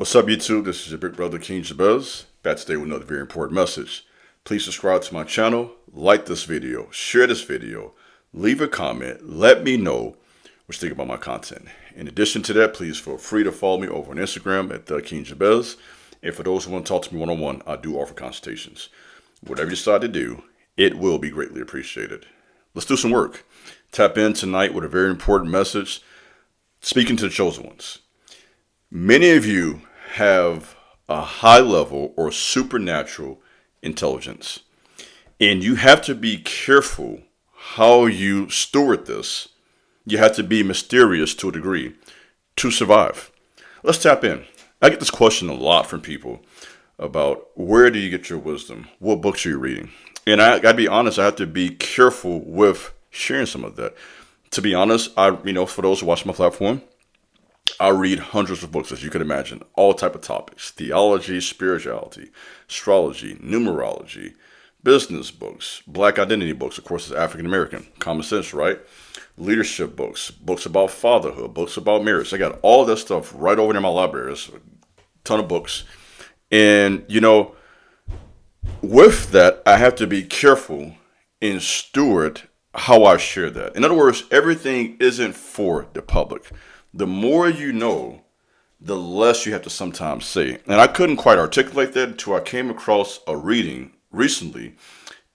What's up, YouTube? This is your big brother, King Jabez, back today with another very important message. Please subscribe to my channel, like this video, share this video, leave a comment, let me know what you think about my content. In addition to that, please feel free to follow me over on Instagram at the King Jabez. And for those who want to talk to me one-on-one, I do offer consultations. Whatever you decide to do, it will be greatly appreciated. Let's do some work. Tap in tonight with a very important message, speaking to the chosen ones. Many of you have a high level or supernatural intelligence, and you have to be careful how you steward this. You have to be mysterious to a degree to survive. Let's tap in. I get this question a lot from people about where do you get your wisdom? What books are you reading? And I gotta be honest, I have to be careful with sharing some of that. To be honest, for those who watch my platform, I read hundreds of books, as you can imagine, all type of topics: theology, spirituality, astrology, numerology, business books, black identity books, of course, as African American, common sense, right? Leadership books, books about fatherhood, books about marriage. I got all that stuff right over in my library. There's a ton of books. And, with that, I have to be careful and steward how I share that. In other words, everything isn't for the public. The more you know, the less you have to sometimes say. And I couldn't quite articulate that until I came across a reading recently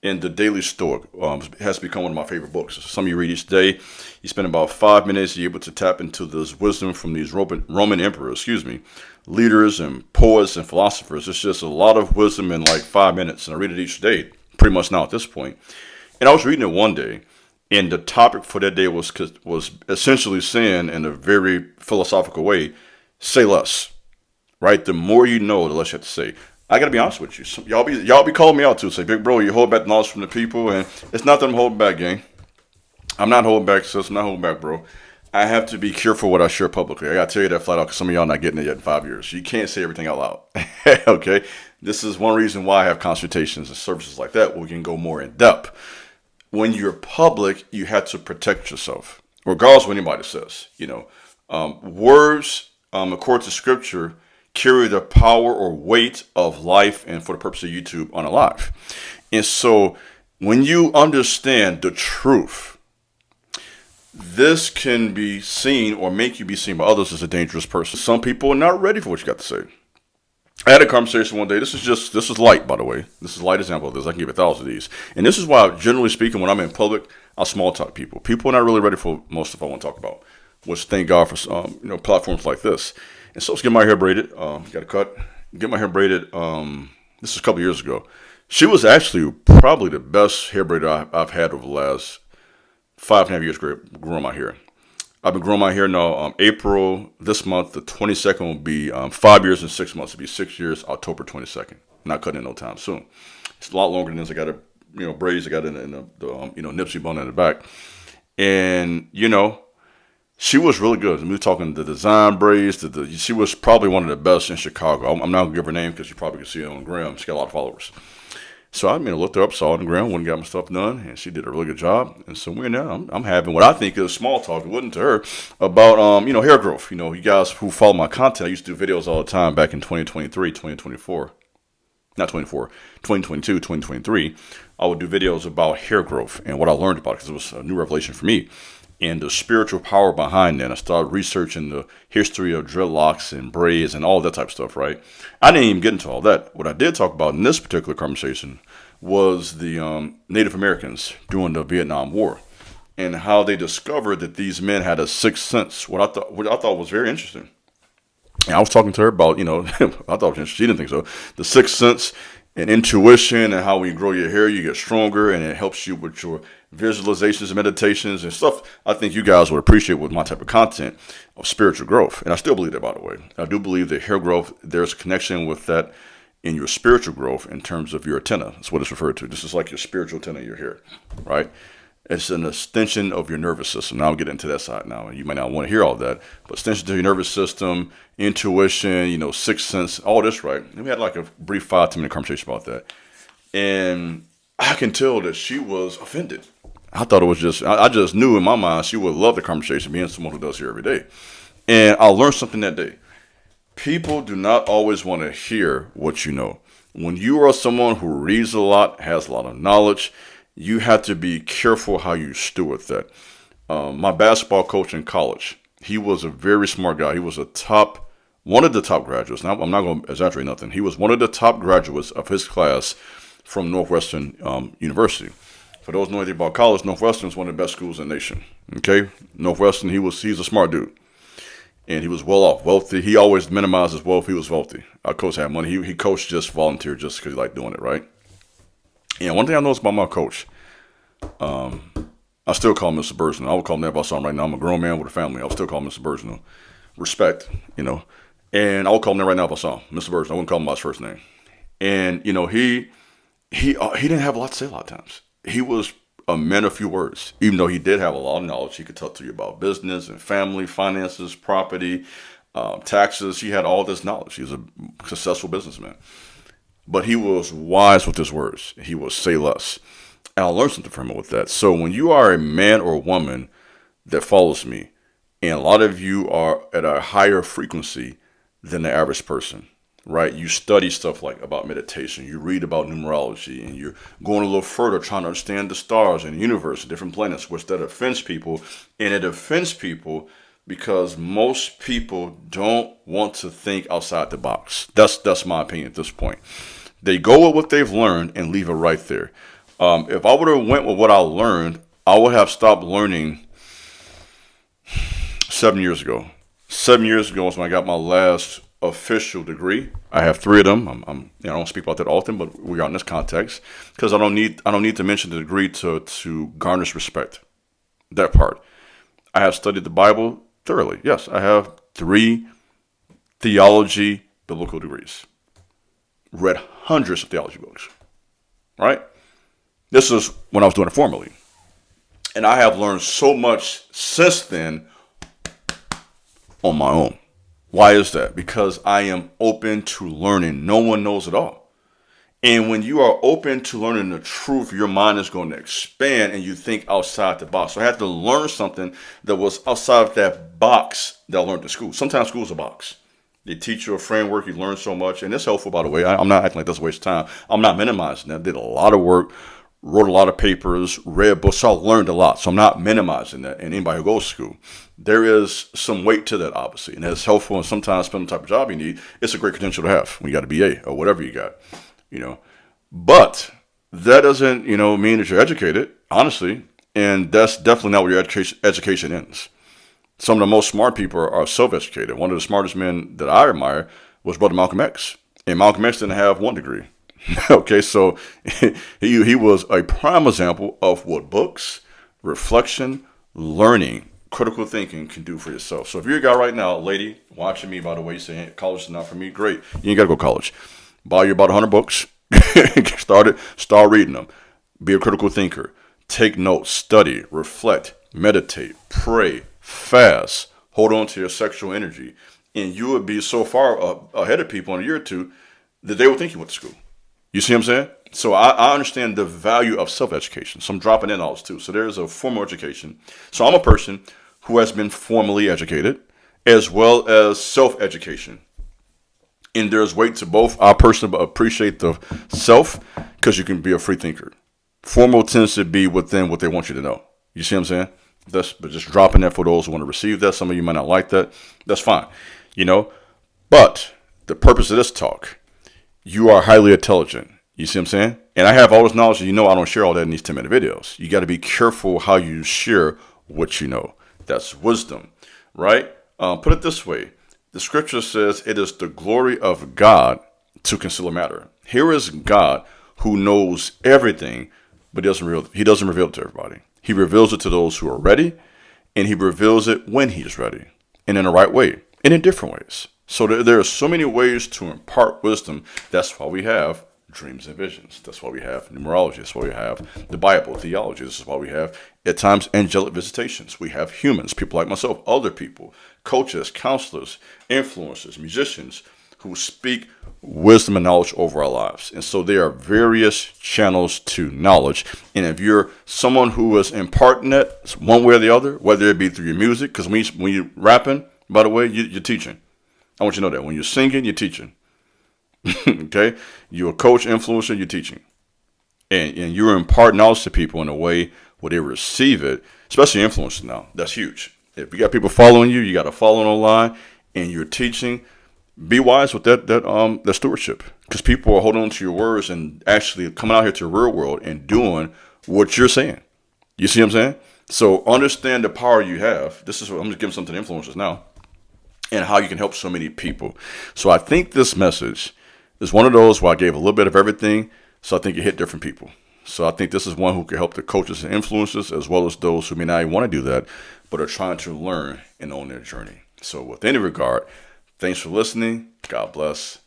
in the Daily Stoic. It has become one of my favorite books. Some of you read each day. You spend about 5 minutes, you're able to tap into this wisdom from these Roman emperors, leaders and poets and philosophers. It's just a lot of wisdom in like 5 minutes. And I read it each day, pretty much now at this point. And I was reading it one day, and the topic for that day was essentially saying, in a very philosophical way, say less, right? The more you know, the less you have to say. I got to be honest with you. Y'all be calling me out too. Say, big bro, you hold back knowledge from the people. And it's not that I'm holding back, gang. I'm not holding back, sis. I'm not holding back, bro. I have to be careful what I share publicly. I got to tell you that flat out, because some of y'all not getting it yet in 5 years. You can't say everything out loud. Okay? This is one reason why I have consultations and services like that, where we can go more in depth. When you're public, you have to protect yourself, regardless of what anybody says. Words, according to scripture, carry the power or weight of life, and for the purpose of YouTube, unalive. And so when you understand the truth, this can be seen or make you be seen by others as a dangerous person. Some people are not ready for what you got to say. I had a conversation one day. This is light, by the way. This is a light example of this. I can give 1,000 of these. And this is why, generally speaking, when I'm in public, I small talk people. People are not really ready for most of what I want to talk about, which thank God for platforms like this. And so I was getting my hair braided. Got a cut. Get my hair braided. This is a couple years ago. She was actually probably the best hair braider I've had over the last 5.5 years growing my hair. I've been growing my hair now. April this month, the 22nd, will be 5 years and 6 months. It'll be 6 years, October 22nd. Not cutting it no time soon. It's a lot longer than this. I got braids. I got it in the Nipsey bun in the back. And, she was really good. We were talking the design braids. She was probably one of the best in Chicago. I'm not going to give her name because you probably can see it on Gram. She got a lot of followers. So I looked her up, saw it on the ground, went and got my stuff done, and she did a really good job. And so we're now, I'm having what I think is small talk, it wasn't to her, about, hair growth. You guys who follow my content, I used to do videos all the time back in 2023, 2024, not 24, 2022, 2023. I would do videos about hair growth and what I learned about it, because it was a new revelation for me. And the spiritual power behind that. I started researching the history of dreadlocks and braids and all that type of stuff, right? I didn't even get into all that. What I did talk about in this particular conversation was the Native Americans during the Vietnam War, and how they discovered that these men had a sixth sense, what I thought was very interesting. And I was talking to her about, I thought it was interesting. She didn't think so. The sixth sense and intuition, and how when you grow your hair, you get stronger, and it helps you with your visualizations and meditations and stuff I think you guys would appreciate with my type of content of spiritual growth. And I still believe that, by the way. I do believe that hair growth, there's a connection with that in your spiritual growth in terms of your antenna. That's what it's referred to. This is like your spiritual antenna, your hair, right? It's an extension of your nervous system. Now I'll get into that side now. You might not want to hear all that, but extension to your nervous system, intuition, sixth sense, all this, right? And we had like a brief 5-10 minute conversation about that. And I can tell that she was offended. I thought it was I just knew in my mind she would love the conversation, being someone who does here every day. And I learned something that day. People do not always want to hear what you know. When you are someone who reads a lot, has a lot of knowledge, you have to be careful how you steward that. My basketball coach in college, he was a very smart guy. He was one of the top graduates. Now, I'm not going to exaggerate nothing. He was one of the top graduates of his class from Northwestern University. For those who know anything about college, Northwestern is one of the best schools in the nation. Okay, Northwestern, he's a smart dude, and he was well off, wealthy. He always minimized his wealth. He was wealthy. Our coach had money. He coached just volunteer, just because he liked doing it, right? And one thing I noticed about my coach, I still call him Mr. Bergeno. I would call him that if I saw him right now. I'm a grown man with a family. I would still call him Mr. Bergeno. Respect, And I would call him that right now if I saw him, Mr. Bergeno. I wouldn't call him by his first name. And he didn't have a lot to say a lot of times. He was a man of few words, even though he did have a lot of knowledge. He could talk to you about business and family, finances, property, taxes. He had all this knowledge. He was a successful businessman. But he was wise with his words. He would say less. And I learned something from him with that. So when you are a man or a woman that follows me, and a lot of you are at a higher frequency than the average person, right? You study stuff like about meditation, you read about numerology, and you're going a little further trying to understand the stars and the universe and different planets, which that offends people. And it offends people because most people don't want to think outside the box. That's my opinion at this point. They go with what they've learned and leave it right there. If I would have went with what I learned, I would have stopped learning 7 years ago. 7 years ago was when I got my last official degree. I have 3 of them. I don't speak about that often, but we are in this context because I don't need to mention the degree to garnish respect. That part. I have studied the Bible thoroughly. Yes, I have 3 theology biblical degrees. Read hundreds of theology books. Right? This is when I was doing it formally. And I have learned so much since then on my own. Why is that? Because I am open to learning. No one knows it all. And when you are open to learning the truth, your mind is going to expand and you think outside the box. So I had to learn something that was outside of that box that I learned in school. Sometimes school is a box. They teach you a framework, you learn so much. And it's helpful, by the way. I'm not acting like that's a waste of time. I'm not minimizing that. I did a lot of work, wrote a lot of papers, read books. So I learned a lot. So I'm not minimizing that. And anybody who goes to school, there is some weight to that, obviously. And it's helpful. And sometimes, depending on the type of job you need, it's a great credential to have when you got a BA or whatever you got, But that doesn't, mean that you're educated, honestly. And that's definitely not where your education ends. Some of the most smart people are self-educated. One of the smartest men that I admire was Brother Malcolm X. And Malcolm X didn't have 1 degree. Okay, so he was a prime example of what books, reflection, learning, critical thinking can do for yourself. So if you're a guy right now, lady, watching me, by the way, you say, hey, college is not for me, great. You ain't got to go to college. Buy you about 100 books. Start reading them. Be a critical thinker. Take notes, study, reflect, meditate, pray, fast, hold on to your sexual energy. And you would be so far ahead of people in a year or two that they would think you went to school. You see what I'm saying? So I understand the value of self-education. So I'm dropping in all this too. So there's a formal education. So I'm a person who has been formally educated as well as self-education. And there's weight to both. I personally appreciate the self because you can be a free thinker. Formal tends to be within what they want you to know. You see what I'm saying? But just dropping that for those who want to receive that. Some of you might not like that. That's fine. But the purpose of this talk, you are highly intelligent. You see what I'm saying? And I have all this knowledge. I don't share all that in these 10-minute videos. You got to be careful how you share what you know. That's wisdom, right? Put it this way. The scripture says it is the glory of God to conceal a matter. Here is God who knows everything, but he doesn't reveal it to everybody. He reveals it to those who are ready, and he reveals it when he's ready, and in the right way, and in different ways. So there are so many ways to impart wisdom. That's why we have dreams and visions. That's why we have numerology. That's why we have the Bible, theology. This is why we have, at times, angelic visitations. We have humans, people like myself, other people, coaches, counselors, influencers, musicians who speak wisdom and knowledge over our lives. And so there are various channels to knowledge. And if you're someone who is imparting that one way or the other, whether it be through your music, because when you're rapping, by the way, you're teaching. I want you to know that. When you're singing, you're teaching. Okay? You're a coach, influencer, you're teaching. And you're imparting knowledge to people in a way where they receive it, especially influencers now. That's huge. If you got people following you, you got to follow online, and you're teaching. Be wise with that stewardship, because people are holding on to your words and actually coming out here to the real world and doing what you're saying. You see what I'm saying? So understand the power you have. This is what I'm just giving something to influencers now, and how you can help so many people. So I think this message is one of those where I gave a little bit of everything. So I think it hit different people. So I think this is one who can help the coaches and influencers, as well as those who may not even want to do that, but are trying to learn and own their journey. So with any regard, thanks for listening. God bless.